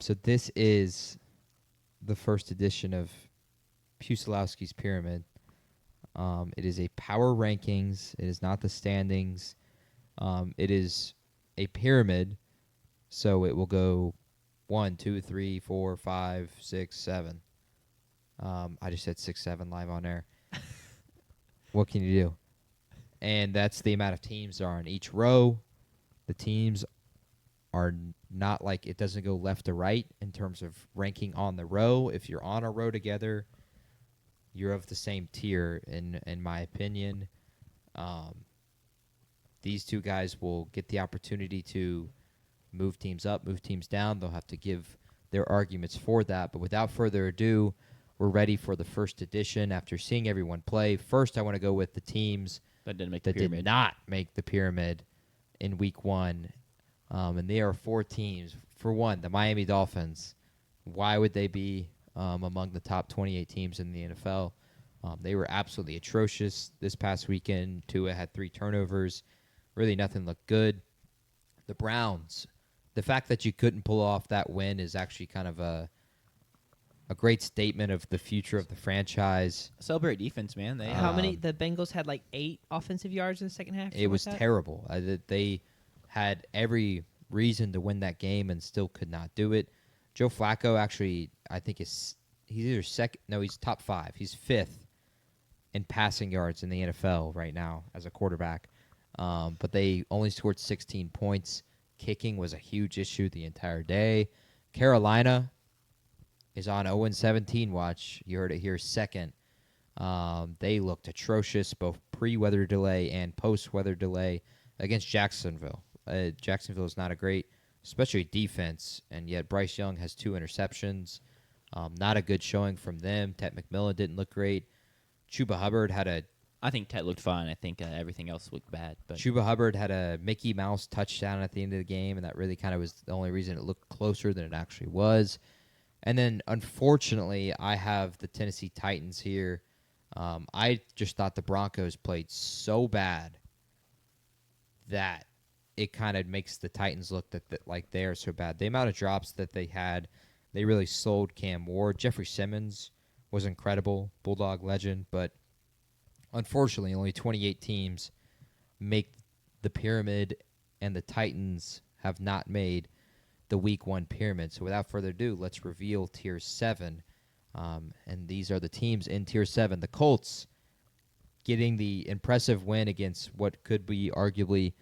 So this is the first edition of Pucylowski's Pyramid. It is a power rankings. It is not the standings. It is a pyramid, so it will go 1, 2, 3, 4, 5, 6, 7. I just said 6, 7 live on air. What can you do? And that's the amount of teams there are in each row. The teams are not like it doesn't go left to right in terms of ranking on the row. If you're on a row together, you're of the same tier, in my opinion. These two guys will get the opportunity to move teams up, move teams down. They'll have to give their arguments for that. But without further ado, we're ready for the first edition. After seeing everyone play, first I want to go with the teams That didn't make the that pyramid. did not make the pyramid in week 1. And there are 4 teams. For one, the Miami Dolphins. Why would they be among the top 28 teams in the NFL? They were absolutely atrocious this past weekend. Tua had 3 turnovers. Really nothing looked good. The Browns. The fact that you couldn't pull off that win is actually kind of a great statement of the future of the franchise. Celebrate defense, man. They How many? The Bengals had like 8 offensive yards in the second half. It was like that? terrible. They had every reason to win that game and still could not do it. Joe Flacco actually, I think, he's either second. No, he's top 5. He's 5th in passing yards in the NFL right now as a quarterback. But they only scored 16 points. Kicking was a huge issue the entire day. Carolina is on 0-17 watch. You heard it here second. They looked atrocious, both pre-weather delay and post-weather delay against Jacksonville. Jacksonville is not a great, especially defense, and yet Bryce Young has 2 interceptions. Not a good showing from them. Ted McMillan didn't look great. Chuba Hubbard had a I think Ted looked fine. I think everything else looked bad. But Chuba Hubbard had a Mickey Mouse touchdown at the end of the game, and that really kind of was the only reason it looked closer than it actually was. And then, unfortunately, I have the Tennessee Titans here. I just thought the Broncos played so bad that it kind of makes the Titans look like they are so bad. The amount of drops that they had, they really sold Cam Ward. Jeffrey Simmons was incredible, Bulldog legend, but unfortunately, only 28 teams make the pyramid, and the Titans have not made the Week 1 pyramid. So without further ado, let's reveal Tier 7. And these are the teams in Tier 7. The Colts getting the impressive win against what could be arguably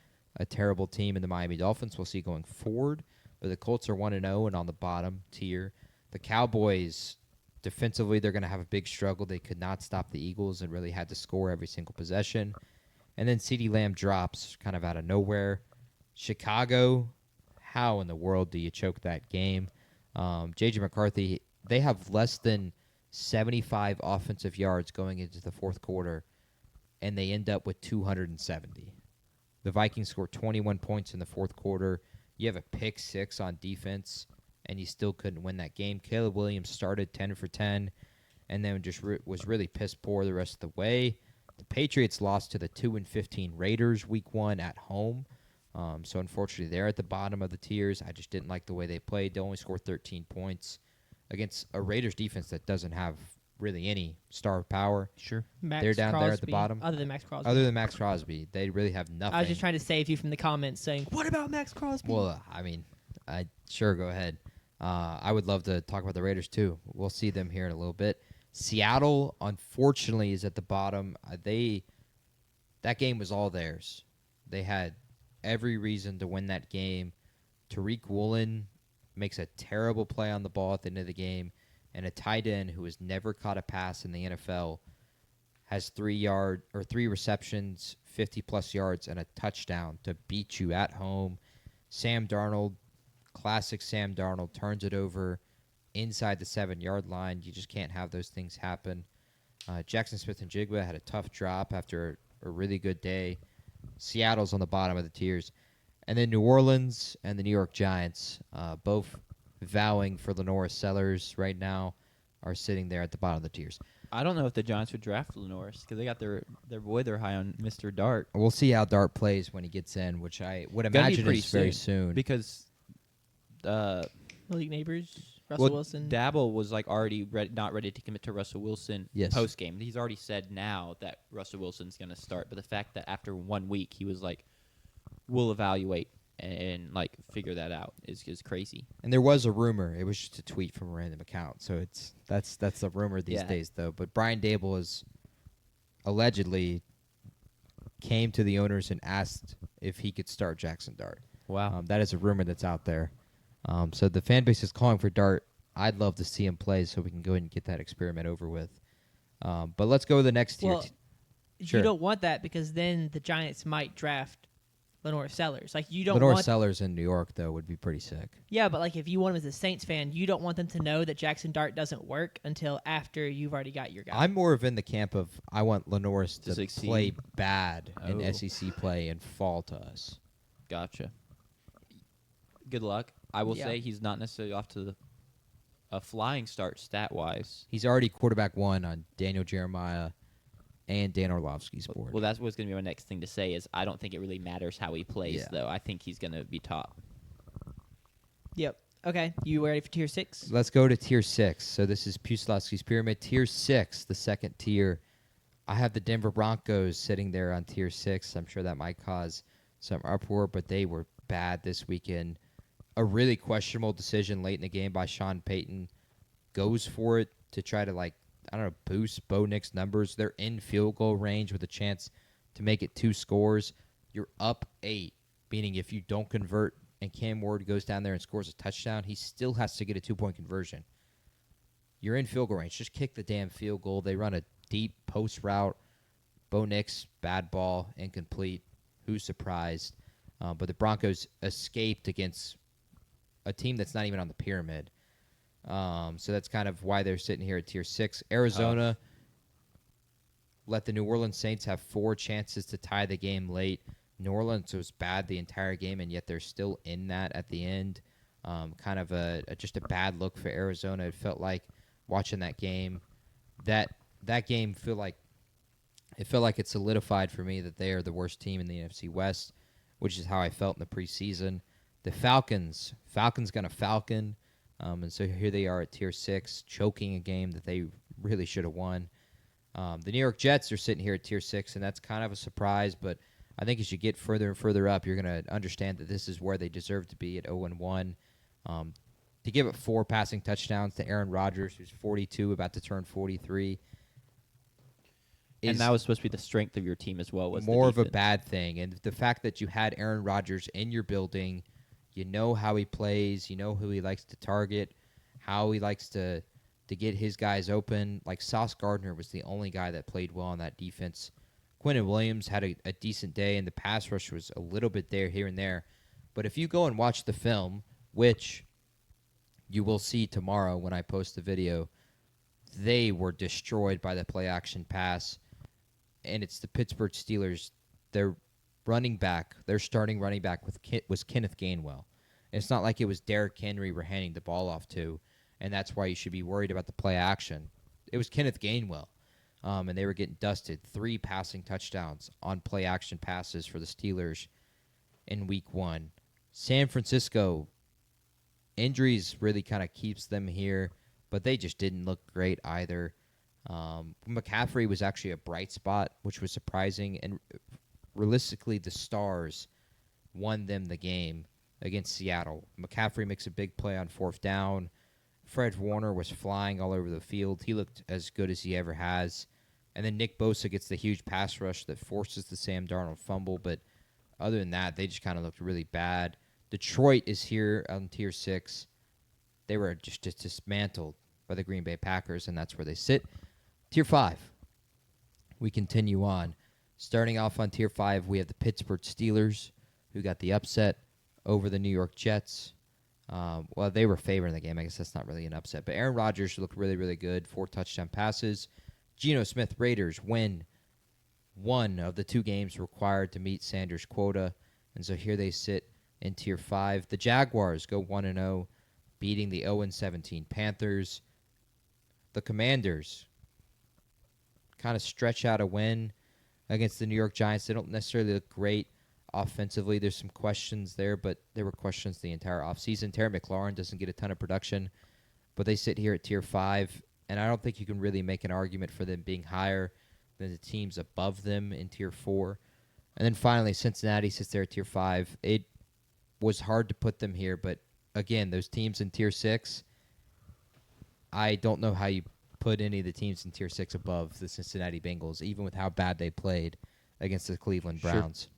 a terrible team in the Miami Dolphins. We'll see going forward. But the Colts are 1-0 and on the bottom tier. The Cowboys, defensively, they're going to have a big struggle. They could not stop the Eagles and really had to score every single possession. And then CeeDee Lamb drops kind of out of nowhere. Chicago, how in the world do you choke that game? J.J. McCarthy, they have less than 75 offensive yards going into the fourth quarter, and they end up with 270. The Vikings scored 21 points in the fourth quarter. You have a pick 6 on defense, and you still couldn't win that game. Caleb Williams started 10 for 10, and then just was really piss poor the rest of the way. The Patriots lost to the 2-15 Raiders Week 1 at home. So unfortunately, they're at the bottom of the tiers. I just didn't like the way they played. They only scored 13 points against a Raiders defense that doesn't have really any star power. sure. Max They're down there at the Crosby, bottom. Other than Max Crosby. Other than Max Crosby, they really have nothing. I was just trying to save you from the comments saying, "What about Max Crosby?" Well, I mean, sure, go ahead. I would love to talk about the Raiders too. We'll see them here in a little bit. Seattle, unfortunately, is at the bottom. That game was all theirs. They had every reason to win that game. Tariq Woolen makes a terrible play on the ball at the end of the game, and a tight end who has never caught a pass in the NFL has 3 receptions, 50-plus yards, and a touchdown to beat you at home. Sam Darnold, classic Sam Darnold, turns it over inside the 7-yard line. You just can't have those things happen. Jackson Smith-Njigba had a tough drop after a really good day. Seattle's on the bottom of the tiers. And then New Orleans and the New York Giants, both vowing for Lenora Sellers right now, are sitting there at the bottom of the tiers. I don't know if the Giants would draft Lenoris because they got their boy. They're high on Mr. Dart. We'll see how Dart plays when he gets in, which I would Gonna be imagine pretty is very soon. because Malik Neighbors, Russell Well, Wilson. Dabble was like already not ready to commit to Russell Wilson Yes. post game. He's already said now that Russell Wilson's going to start, but the fact that after 1 week he was like, "We'll evaluate and like figure that out," is crazy. And there was a rumor. It was just a tweet from a random account. So that's a rumor these Yeah. days, though. But Brian Dable is allegedly came to the owners and asked if he could start Jackson Dart. Wow. That is a rumor that's out there. So the fan base is calling for Dart. I'd love to see him play so we can go ahead and get that experiment over with. But let's go to the next tier. Well, Sure. you don't want that because then the Giants might draft Lenore Sellers. Like you don't Lenore want. Sellers in New York, though, would be pretty sick. Yeah, but like if you want him as a Saints fan, you don't want them to know that Jackson Dart doesn't work until after you've already got your guy. I'm more of in the camp of I want Lenore To to succeed. play bad in Oh. SEC play and fall to us. Gotcha. Good luck. I will Yeah. say he's not necessarily off to a flying start stat-wise. He's already quarterback one on Daniel Jeremiah and Dan Orlovsky's board. Well, that's what's going to be my next thing to say is I don't think it really matters how he plays, Yeah. though. I think he's going to be top. Yep. Okay. You ready for tier 6? Let's go to tier 6. So this is Pucylowski's pyramid. Tier 6, the second tier. I have the Denver Broncos sitting there on tier 6. I'm sure that might cause some uproar, but they were bad this weekend. A really questionable decision late in the game by Sean Payton. Goes for it to try to, boost Bo Nix's numbers. They're in field goal range with a chance to make it 2 scores. You're up 8, meaning if you don't convert and Cam Ward goes down there and scores a touchdown, he still has to get a 2-point conversion. You're in field goal range. Just kick the damn field goal. They run a deep post route. Bo Nix, bad ball, incomplete. Who's surprised? But the Broncos escaped against a team that's not even on the pyramid. So that's kind of why they're sitting here at tier 6. Arizona let the New Orleans Saints have 4 chances to tie the game late. New Orleans was bad the entire game, and yet they're still in that at the end. Kind of just a bad look for Arizona. It felt like watching that game. That game felt like it solidified for me that they are the worst team in the NFC West, which is how I felt in the preseason. The Falcons gonna Falcon, and so here they are at tier 6, choking a game that they really should have won. The New York Jets are sitting here at tier 6, and that's kind of a surprise, but I think as you get further and further up, you're going to understand that this is where they deserve to be at 0-1. To give up 4 passing touchdowns to Aaron Rodgers, who's 42, about to turn 43, And that was supposed to be the strength of your team as well. Was more the of a defense. bad thing. And the fact that you had Aaron Rodgers in your building, you know how he plays, you know who he likes to target, how he likes to get his guys open. Like Sauce Gardner was the only guy that played well on that defense. Quinnen Williams had a decent day, and the pass rush was a little bit there, here and there. But if you go and watch the film, which you will see tomorrow when I post the video, they were destroyed by the play-action pass. And it's the Pittsburgh Steelers. Their starting running back was Kenneth Gainwell. And it's not like it was Derrick Henry we're handing the ball off to, and that's why you should be worried about the play action. It was Kenneth Gainwell, and they were getting dusted. 3 passing touchdowns on play action passes for the Steelers in Week 1. San Francisco, injuries really kind of keeps them here, but they just didn't look great either. McCaffrey was actually a bright spot, which was surprising, and realistically, the Stars won them the game against Seattle. McCaffrey makes a big play on 4th down. Fred Warner was flying all over the field. He looked as good as he ever has. And then Nick Bosa gets the huge pass rush that forces the Sam Darnold fumble, but other than that, they just kind of looked really bad. Detroit is here on tier 6. They were just dismantled by the Green Bay Packers, and that's where they sit. Tier 5. We continue on. Starting off on tier 5, we have the Pittsburgh Steelers, who got the upset over the New York Jets. Well, they were favored in the game. I guess that's not really an upset. But Aaron Rodgers looked really, really good. 4 touchdown passes. Geno Smith Raiders win one of the 2 games required to meet Sanders' quota. And so here they sit in tier 5. The Jaguars go 1-0, beating the 0-17 Panthers. The Commanders kind of stretch out a win against the New York Giants. They don't necessarily look great offensively, there's some questions there, but there were questions the entire offseason. Terry McLaurin doesn't get a ton of production, but they sit here at Tier 5, and I don't think you can really make an argument for them being higher than the teams above them in Tier 4. And then finally, Cincinnati sits there at Tier 5. It was hard to put them here, but again, those teams in Tier 6, I don't know how you put any of the teams in Tier 6 above the Cincinnati Bengals, even with how bad they played against the Cleveland Sure. Browns.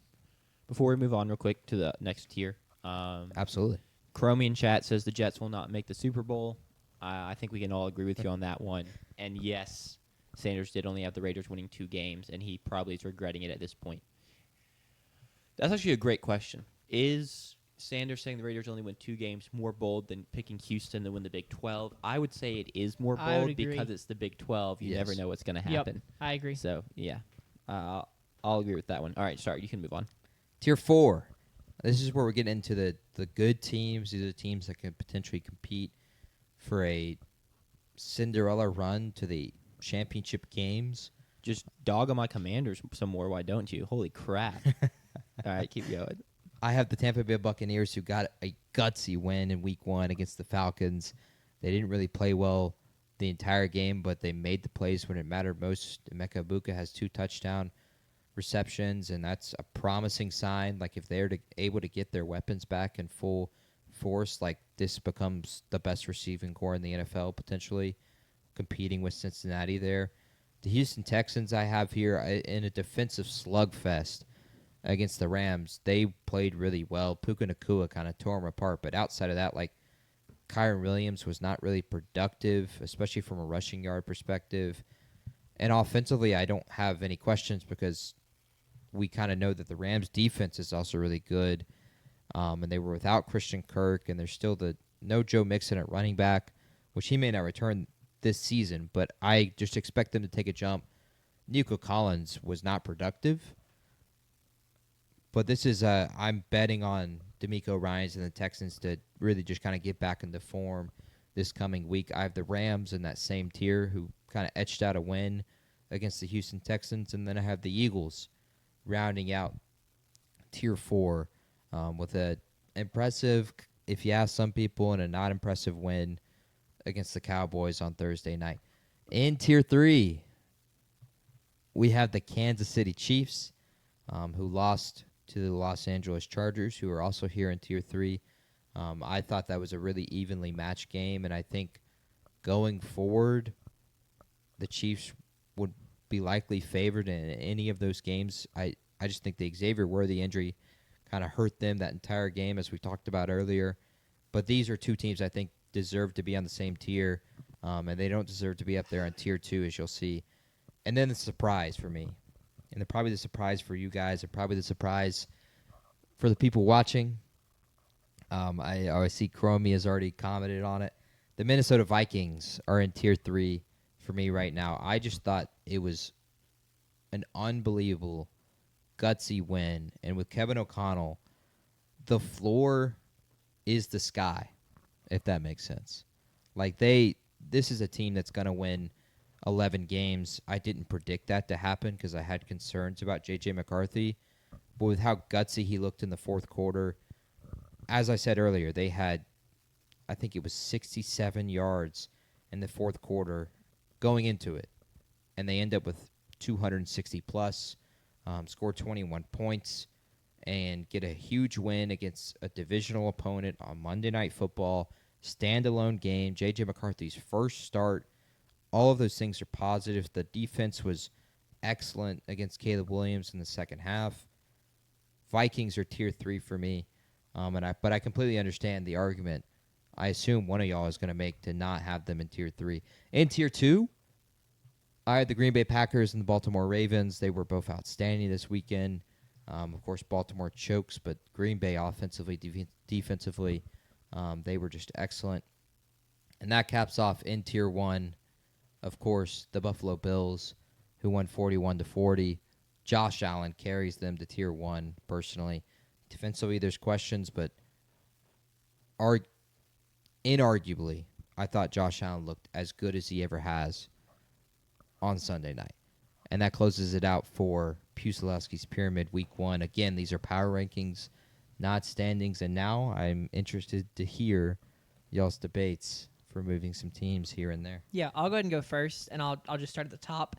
Before we move on real quick to the next tier, Absolutely. Chromie in chat says the Jets will not make the Super Bowl. I think we can all agree with you on that one. And yes, Sanders did only have the Raiders winning 2 games, and he probably is regretting it at this point. That's actually a great question. Is Sanders saying the Raiders only win 2 games more bold than picking Houston to win the Big 12? I would say it is more I would bold agree. because it's the Big 12. You Yes. never know what's going to Yep, happen. I agree. So, yeah. I'll agree with that one. All right, sorry, you can move on. Tier 4. This is where we're getting into the good teams. These are teams that can potentially compete for a Cinderella run to the championship games. Just dog on my Commanders some more, why don't you? Holy crap. All right, keep going. I have the Tampa Bay Buccaneers, who got a gutsy win in Week 1 against the Falcons. They didn't really play well the entire game, but they made the plays when it mattered most. Emeka Ibuka has 2 touchdown receptions, and that's a promising sign. Like, if they're able to get their weapons back in full force, like, this becomes the best receiving core in the NFL, potentially competing with Cincinnati there. The Houston Texans I have here in a defensive slugfest against the Rams. They played really well. Puka Nacua kind of tore them apart, but outside of that, like, Kyron Williams was not really productive, especially from a rushing yard perspective. And offensively, I don't have any questions because we kind of know that the Rams' defense is also really good. And they were without Christian Kirk, and there's still no Joe Mixon at running back, which he may not return this season, but I just expect them to take a jump. Nico Collins was not productive, but this is I'm betting on D'Amico Ryans and the Texans to really just kind of get back into form this coming week. I have the Rams in that same tier, who kind of etched out a win against the Houston Texans, and then I have the Eagles rounding out Tier 4 with a impressive, if you ask some people, and a not impressive win against the Cowboys on Thursday night. In Tier 3, we have the Kansas City Chiefs, who lost to the Los Angeles Chargers, who are also here in Tier 3. I thought that was a really evenly matched game, and I think going forward, the Chiefs would be likely favored in any of those games. I just think the Xavier Worthy injury kind of hurt them that entire game, as we talked about earlier. But these are 2 teams I think deserve to be on the same tier, and they don't deserve to be up there on Tier 2, as you'll see. And then the surprise for me, and probably the surprise for you guys, and probably the surprise for the people watching. I see Chromie has already commented on it. The Minnesota Vikings are in Tier 3 for me right now. I just thought it was an unbelievable, gutsy win. And with Kevin O'Connell, the floor is the sky, if that makes sense. Like, this is a team that's going to win 11 games. I didn't predict that to happen because I had concerns about J.J. McCarthy. But with how gutsy he looked in the fourth quarter, as I said earlier, they had, I think it was 67 yards in the fourth quarter going into it. And they end up with 260 plus, scored 21 points, and get a huge win against a divisional opponent on Monday Night Football. Standalone game, J.J. McCarthy's first start. All of those things are positive. The defense was excellent against Caleb Williams in the second half. Vikings are Tier 3 for me, but I completely understand the argument I assume one of y'all is going to make to not have them in Tier 3. In Tier 2, I had the Green Bay Packers and the Baltimore Ravens. They were both outstanding this weekend. Of course, Baltimore chokes, but Green Bay offensively, defensively, they were just excellent. And that caps off in Tier 1, of course, the Buffalo Bills, who won 41-40. Josh Allen carries them to Tier 1, personally. Defensively, there's questions, but inarguably, I thought Josh Allen looked as good as he ever has on Sunday night. And that closes it out for Pucylowski's Pyramid Week 1. Again, these are power rankings, not standings. And now I'm interested to hear y'all's debates for moving some teams here and there. Yeah, I'll go ahead and go first, and I'll just start at the top.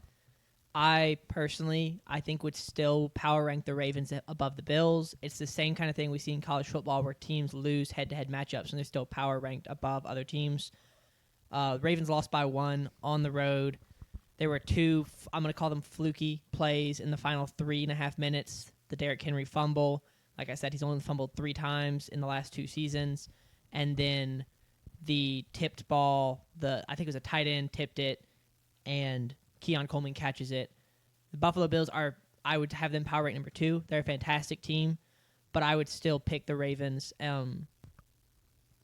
I personally, I think would still power rank the Ravens above the Bills. It's the same kind of thing we see in college football where teams lose head-to-head matchups and they're still power ranked above other teams. Ravens lost by 1 on the road. There were 2, I'm going to call them fluky plays in the final 3.5 minutes. The Derrick Henry fumble. Like I said, he's only fumbled 3 times in the last 2 seasons. And then the tipped ball, I think it was a tight end, tipped it, and Keon Coleman catches it. The Buffalo Bills I would have them power rank number 2. They're a fantastic team, but I would still pick the Ravens.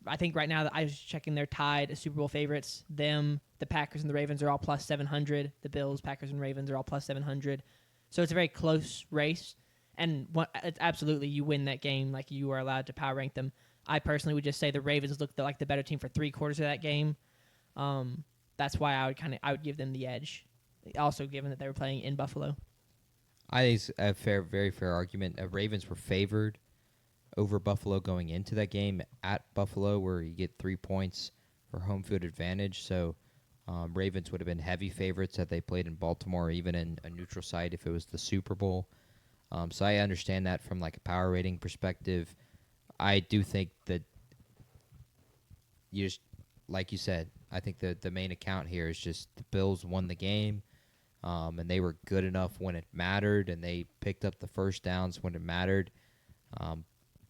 I think right now that I was checking, they're tied as Super Bowl favorites. The Packers and the Ravens are all plus 700. The Bills, Packers, and Ravens are all plus 700. So it's a very close race. And it's absolutely, you win that game, like you are allowed to power rank them. I personally would just say the Ravens looked like the better team for 3/4 of that game. That's why I would give them the edge. Also, given that they were playing in Buffalo. I think it's a very fair argument. Ravens were favored over Buffalo going into that game at Buffalo, where you get 3 points for home field advantage. So Ravens would have been heavy favorites had they played in Baltimore, or even in a neutral site if it was the Super Bowl. So I understand that from like a power rating perspective. I do think that like you said, I think the main account here is just the Bills won the game, and they were good enough when it mattered, and they picked up the first downs when it mattered.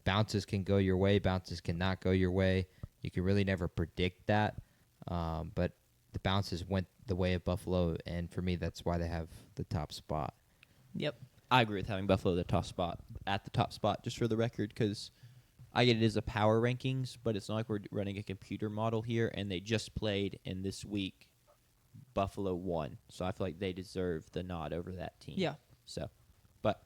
Bounces can go your way, bounces cannot go your way. You can really never predict that, but the bounces went the way of Buffalo, and for me, that's why they have the top spot. Yep. I agree with having Buffalo at the top spot, just for the record, because I get it is a power rankings, but it's not like we're running a computer model here, and they just played, and this week Buffalo won. So I feel like they deserve the nod over that team. Yeah. So, but,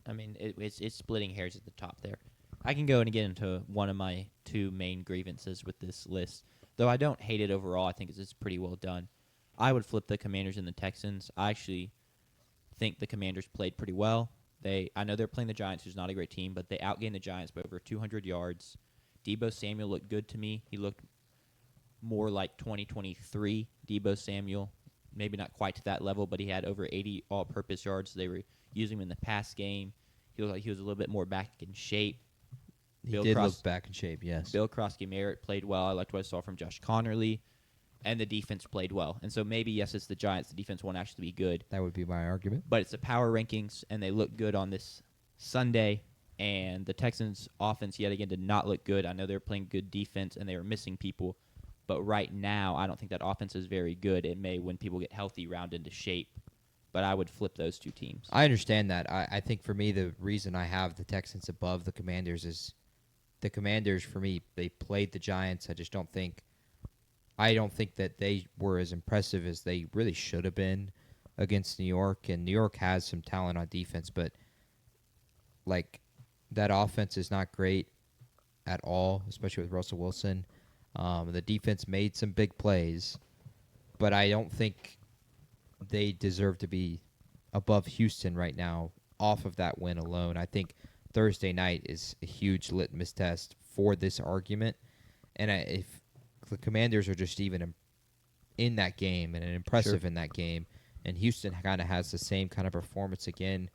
I mean, it's splitting hairs at the top there. I can go and get into one of my 2 main grievances with this list. Though I don't hate it overall, I think it's pretty well done. I would flip the Commanders and the Texans. I actually think the Commanders played pretty well. I know they're playing the Giants, who's not a great team, but they outgained the Giants by over 200 yards. Deebo Samuel looked good to me. He looked more like 2023 Deebo Samuel. Maybe not quite to that level, but he had over 80 all-purpose yards. They were using him in the pass game. He looked like he was a little bit more back in shape. He did look back in shape, yes. Bill Krosky-Merritt played well. I liked what I saw from Josh Connerly. And the defense played well. And so maybe, yes, it's the Giants. The defense won't actually be good. That would be my argument. But it's the power rankings, and they look good on this Sunday. And the Texans' offense, yet again, did not look good. I know they were playing good defense, and they were missing people. But right now, I don't think that offense is very good. It may, when people get healthy, round into shape. But I would flip those 2 teams. I understand that. I think for me, the reason I have the Texans above the Commanders is the Commanders, for me, they played the Giants. I don't think that they were as impressive as they really should have been against New York. And New York has some talent on defense, but like that offense is not great at all, especially with Russell Wilson. The defense made some big plays, but I don't think they deserve to be above Houston right now off of that win alone. I think Thursday night is a huge litmus test for this argument. And if the Commanders are just even in that game and impressive in that game, and Houston kind of has the same kind of performance again,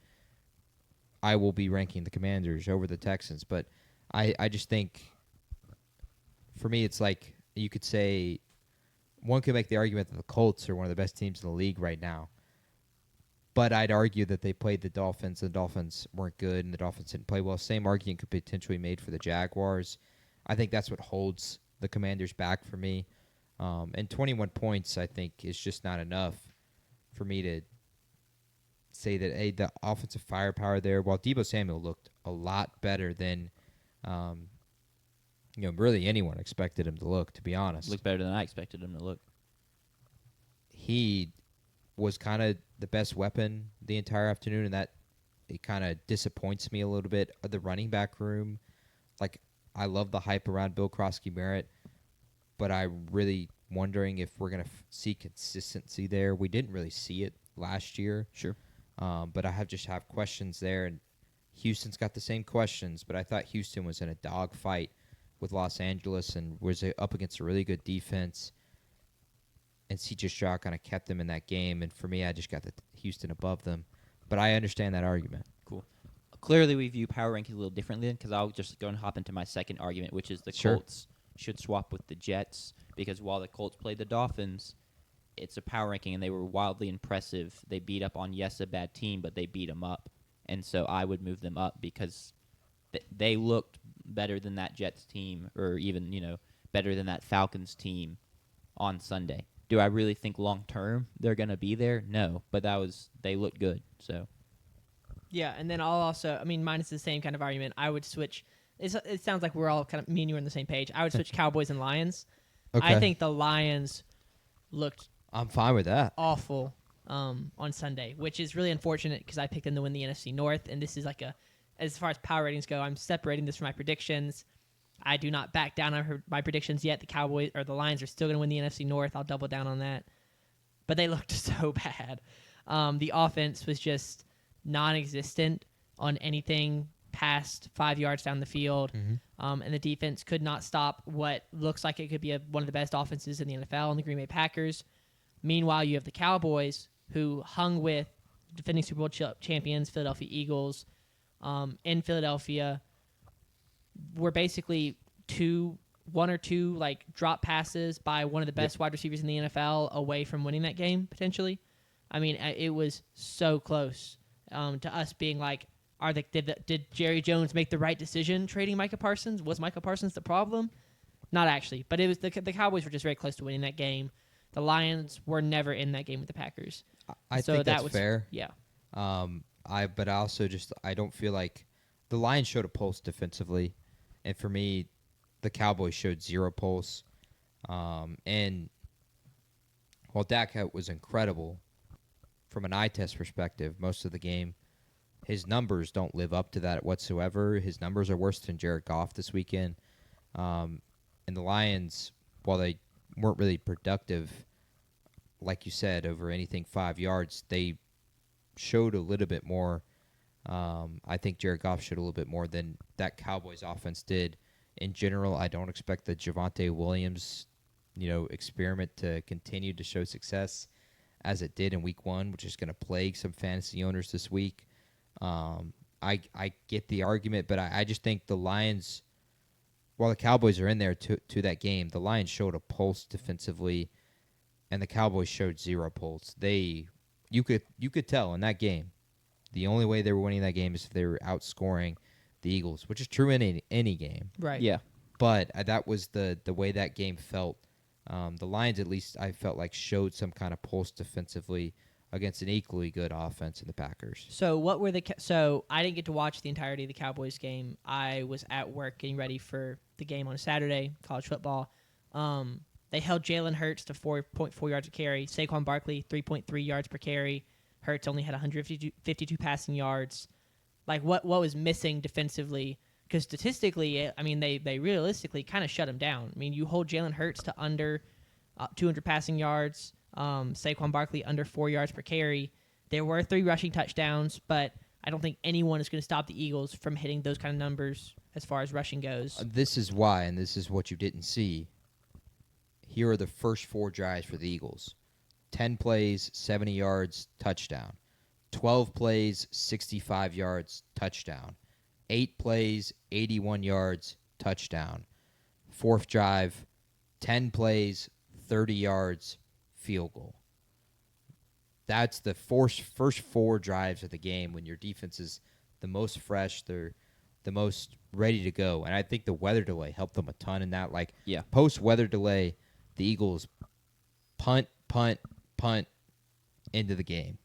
I will be ranking the Commanders over the Texans. But I just think, for me, it's like you could say one could make the argument that the Colts are one of the best teams in the league right now. But I'd argue that they played the Dolphins. The Dolphins weren't good, and the Dolphins didn't play well. Same argument could potentially be made for the Jaguars. I think that's what holds the Commanders back for me. And 21 points, I think, is just not enough for me to say that, hey, the offensive firepower there, while Deebo Samuel looked a lot better than really anyone expected him to look, to be honest. Looked better than I expected him to look. He was kind of the best weapon the entire afternoon, and that it kind of disappoints me a little bit. The running back room, like, I love the hype around Bill Krosky-Merritt, but I'm really wondering if we're going to see consistency there. We didn't really see it last year. Sure. But I have questions there, and Houston's got the same questions. But I thought Houston was in a dogfight with Los Angeles and was up against a really good defense. And C.J. Stroud kind of kept them in that game. And for me, I just got the Houston above them. But I understand that argument. Cool. Clearly, we view power rankings a little differently because I'll just go and hop into my second argument, which is the Sure. Colts should swap with the Jets because while the Colts played the Dolphins, it's a power ranking and they were wildly impressive. They beat up on, yes, a bad team, but they beat them up. And so I would move them up because they looked better than that Jets team or even, better than that Falcons team on Sunday. Do I really think long term they're going to be there? No, but they looked good. So Yeah, and then mine is the same kind of argument. I would switch. It sounds like we're all kind of, me and you are on the same page. I would switch Cowboys and Lions. Okay. I think the Lions looked I'm fine with that. awful on Sunday, which is really unfortunate because I picked them to win the NFC North, and this is as far as power ratings go, I'm separating this from my predictions. I do not back down on my predictions yet. The Cowboys or the Lions are still going to win the NFC North. I'll double down on that. But they looked so bad. The offense was just non-existent on anything past 5 yards down the field. Mm-hmm. And the defense could not stop what looks like it could be one of the best offenses in the NFL in the Green Bay Packers. Meanwhile, you have the Cowboys, who hung with defending Super Bowl champions, Philadelphia Eagles, in Philadelphia, were basically one or two like drop passes by one of the best wide receivers in the NFL away from winning that game potentially. I mean, it was so close to us being like, did Jerry Jones make the right decision trading Micah Parsons? Was Micah Parsons the problem? Not actually, but it was the Cowboys were just very close to winning that game. The Lions were never in that game with the Packers. I think that's fair. Yeah. But I don't feel like the Lions showed a pulse defensively, and for me, the Cowboys showed zero pulse. And while Dak was incredible from an eye test perspective, most of the game, his numbers don't live up to that whatsoever. His numbers are worse than Jared Goff this weekend. And the Lions, while they weren't really productive, like you said, over anything 5 yards, they showed a little bit more. I think Jared Goff showed a little bit more than that Cowboys offense did. In general, I don't expect the Javonte Williams, experiment to continue to show success as it did in Week 1, which is going to plague some fantasy owners this week. I get the argument, but I just think the Lions, while the Cowboys are in there to that game, the Lions showed a pulse defensively, and the Cowboys showed zero pulse. You could tell in that game, the only way they were winning that game is if they were outscoring the Eagles, which is true in any game. Right. yeah, But that was the way that game felt. The Lions, at least, I felt like showed some kind of pulse defensively against an equally good offense in the Packers. So what were so I didn't get to watch the entirety of the Cowboys game. I was at work getting ready for the game on Saturday, college football. They held Jalen Hurts to 4.4 yards a carry. Saquon Barkley, 3.3 yards per carry. Hurts only had 152 passing yards. Like, what was missing defensively? Because statistically, I mean, they realistically kind of shut him down. I mean, you hold Jalen Hurts to under 200 passing yards, Saquon Barkley under 4 yards per carry. There were 3 rushing touchdowns, but I don't think anyone is going to stop the Eagles from hitting those kind of numbers as far as rushing goes. This is why, and this is what you didn't see. Here are the first 4 drives for the Eagles. 10 plays, 70 yards, touchdown. 12 plays, 65 yards, touchdown. 8 plays, 81 yards, touchdown. 4th drive, 10 plays, 30 yards, field goal. That's the first 4 drives of the game when your defense is the most fresh, they're the most ready to go. And I think the weather delay helped them a ton in that. Like, post-weather delay, the Eagles punt into the game.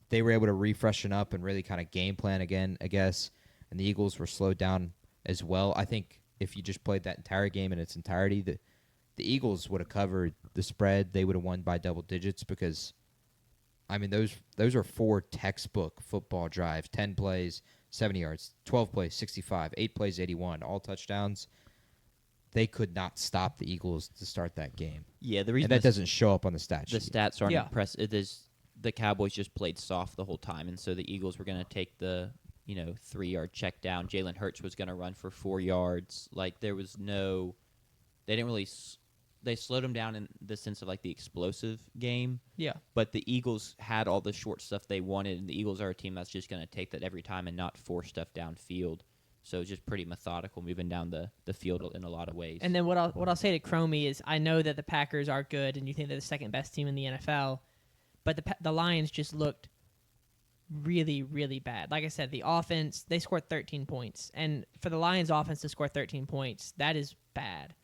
They were able to refreshen up and really kind of game plan again, I guess. And the Eagles were slowed down as well. I think if you just played that entire game in its entirety, the Eagles would have covered the spread. They would have won by double digits because, I mean, those are 4 textbook football drives. 10 plays, 70 yards. 12 plays, 65. 8 plays, 81. All touchdowns. They could not stop the Eagles to start that game. Yeah, the reason and that doesn't show up on the stat sheet. The stats aren't impressive. the Cowboys just played soft the whole time, and so the Eagles were going to take the 3-yard check down. Jalen Hurts was going to run for 4 yards. Like there was no, they didn't really. They slowed them down in the sense of like the explosive game. Yeah. But the Eagles had all the short stuff they wanted, and the Eagles are a team that's just going to take that every time and not force stuff downfield. So it's just pretty methodical moving down the field in a lot of ways. And then what I'll say to Cromie is I know that the Packers are good, and you think they're the second best team in the NFL, but the Lions just looked really, really bad. Like I said, the offense, they scored 13 points. And for the Lions offense to score 13 points, that is bad.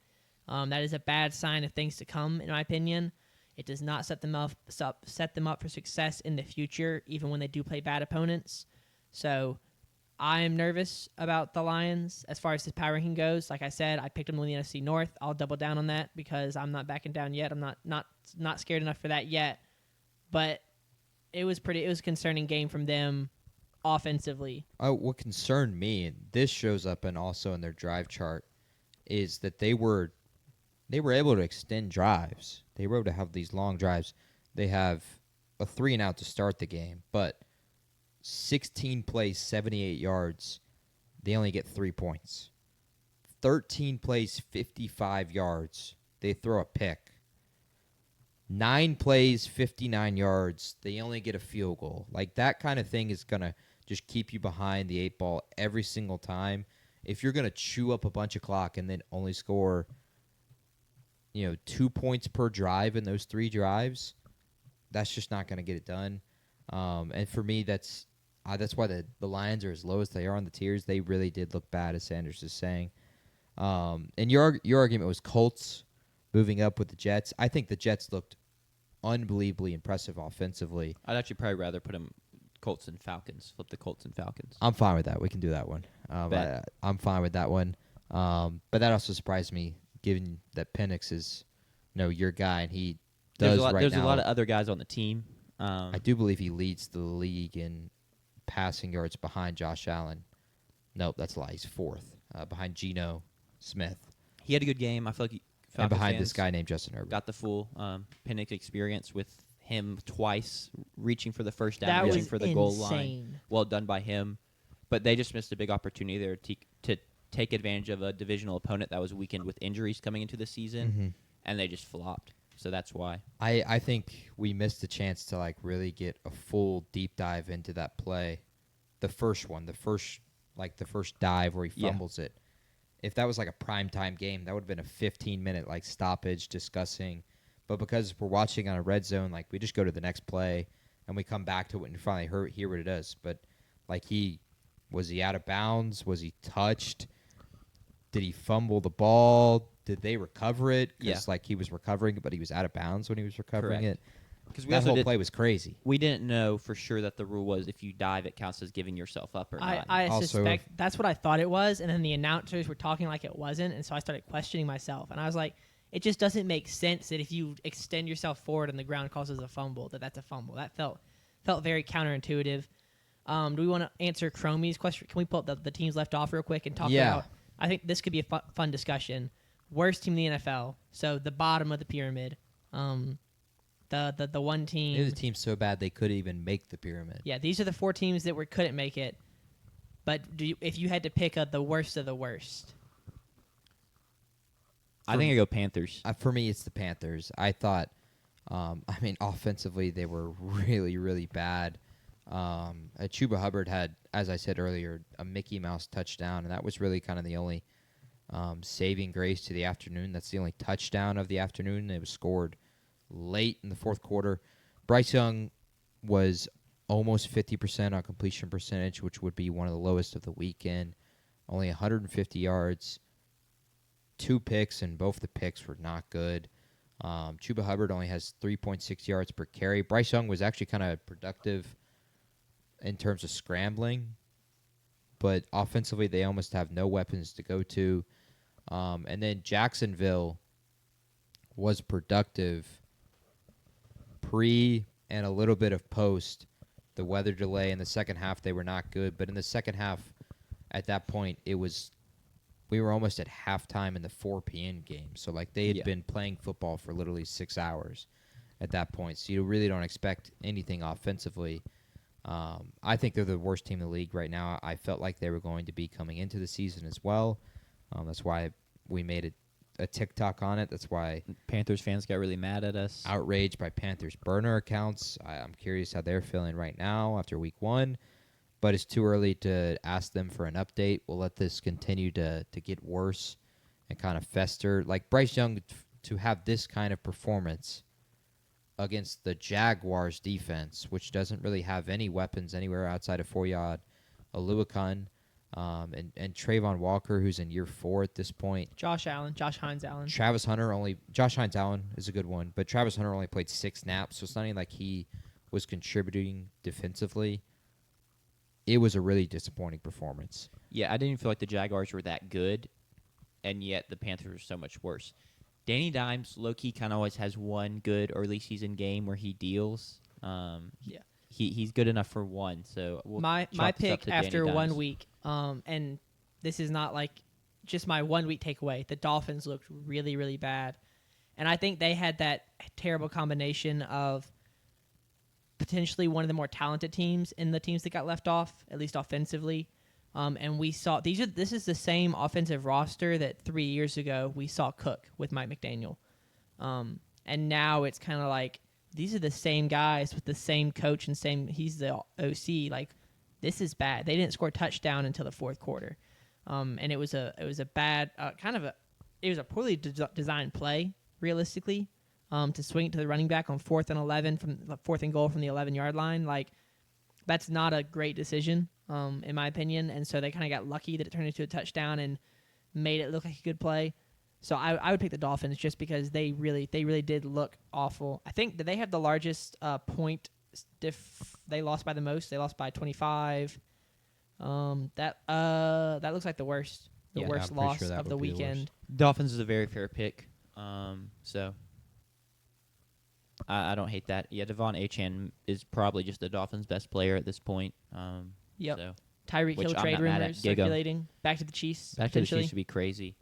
That is a bad sign of things to come, in my opinion. It does not set them up for success in the future, even when they do play bad opponents. So I'm nervous about the Lions as far as this power ranking goes. Like I said, I picked them in the NFC North. I'll double down on that because I'm not backing down yet. I'm not scared enough for that yet. But it was a concerning game from them offensively. What concerned me, and this shows up and also in their drive chart, is that they were able to extend drives. They were able to have these long drives. They have a 3-and-out to start the game, but 16 plays, 78 yards, they only get 3 points. 13 plays, 55 yards, they throw a pick. 9 plays, 59 yards, they only get a field goal. Like, that kind of thing is going to just keep you behind the 8 ball every single time. If you're going to chew up a bunch of clock and then only score 2 points per drive in those 3 drives, that's just not going to get it done. And for me, that's why the Lions are as low as they are on the tiers. They really did look bad, as Sanders is saying. And your argument was Colts moving up with the Jets. I think the Jets looked unbelievably impressive offensively. I'd actually probably rather put them Colts and Falcons. Flip the Colts and Falcons. I'm fine with that. We can do that one. I'm fine with that one. But that also surprised me, given that Penix is, your guy, and he does There's now. a lot of other guys on the team. I do believe he leads the league in passing yards behind Josh Allen. Nope, that's a lie. He's 4th, behind Geno Smith. He had a good game. I feel like And behind this guy named Justin Herbert. Got the full Penix experience with him twice, reaching for the first down, That reaching was for the goal insane. line. Well done by him. But they just missed a big opportunity there to take advantage of a divisional opponent that was weakened with injuries coming into the season, and they just flopped. So that's why. I think we missed a chance to really get a full deep dive into that play. The first dive where he fumbles it. If that was like a primetime game, that would have been a 15-minute stoppage discussing. But because we're watching on a red zone, we just go to the next play and we come back to it and finally hear what it is. But was he out of bounds? Was he touched? Did he fumble the ball? Did they recover it? Because he was recovering it, but he was out of bounds when he was recovering it. Because that whole play was crazy. We didn't know for sure that the rule was if you dive, it counts as giving yourself up or not. I suspect that's what I thought it was, and then the announcers were talking like it wasn't, and so I started questioning myself, and I was like, it just doesn't make sense that if you extend yourself forward and the ground causes a fumble, that's a fumble. That felt very counterintuitive. Do we want to answer Cromie's question? Can we pull up the teams left off real quick and talk about? I think this could be a fun discussion. Worst team in the NFL, so the bottom of the pyramid. The one team. It was a team so bad they couldn't even make the pyramid. Yeah, these are the 4 teams that couldn't make it. But if you had to pick the worst of the worst, I think I go Panthers. For me, it's the Panthers. I thought, offensively they were really, really bad. Chuba Hubbard had, as I said earlier, a Mickey Mouse touchdown, and that was really kind of the only saving grace to the afternoon. That's the only touchdown of the afternoon. It was scored late in the 4th quarter. Bryce Young was almost 50% on completion percentage, which would be one of the lowest of the weekend. Only 150 yards, 2 picks, and both the picks were not good. Chuba Hubbard only has 3.6 yards per carry. Bryce Young was actually kind of productive in terms of scrambling, but offensively they almost have no weapons to go to. And then Jacksonville was productive pre and a little bit of post. The weather delay in the second half, they were not good. But in the second half, at that point, we were almost at halftime in the 4 p.m. game. So, they had been playing football for literally 6 hours. at that point. So you really don't expect anything offensively. I think they're the worst team in the league right now. I felt like they were going to be coming into the season as well. That's why we made a TikTok on it. That's why Panthers fans got really mad at us. outraged by Panthers burner accounts. I'm curious how they're feeling right now after week 1. But it's too early to ask them for an update. We'll let this continue to get worse and kind of fester. Like Bryce Young to have this kind of performance against the Jaguars defense, which doesn't really have any weapons anywhere outside of Foyad, Aluakun, and Trayvon Walker, who's in year 4 at this point. Josh Hines Allen. Josh Hines Allen is a good one, but Travis Hunter only played 6 snaps, so it's not even like he was contributing defensively. It was a really disappointing performance. Yeah, I didn't feel like the Jaguars were that good, and yet the Panthers were so much worse. Danny Dimes, low-key, kind of always has one good early season game where he deals. Yeah. He's good enough for one. So we'll my chalk this up pick to Danny after 1 Dimes. week, and this is not like just my 1 week takeaway. The Dolphins looked really, really bad, and I think they had that terrible combination of potentially one of the more talented teams in the teams that got left off, at least offensively. And we saw this is the same offensive roster that 3 years ago we saw cook with Mike McDaniel. And now it's kind of like these are the same guys with the same coach and he's the OC. Like, this is bad. They didn't score a touchdown until the fourth quarter. And it was a bad it was a poorly designed play realistically. To swing it to the running back on 4th and 11 from 4th and goal from the 11-yard line, like, that's not a great decision, in my opinion. And so they kind of got lucky that it turned into a touchdown and made it look like a good play. So I would pick the Dolphins just because they really did look awful. I think that they have the largest point diff. They lost by the most. They lost by 25. That looks like the worst Yeah, I'm pretty loss sure that of the would be the worst. weekend. Dolphins is a very fair pick. So I don't hate that. Yeah, Devon Achane is probably just the Dolphins' best player at this point. Yep. So Tyreek Which Hill I'm trade not mad rumors at. Giggle. circulating. Back to the Chiefs. back to the potentially. Chiefs would be crazy.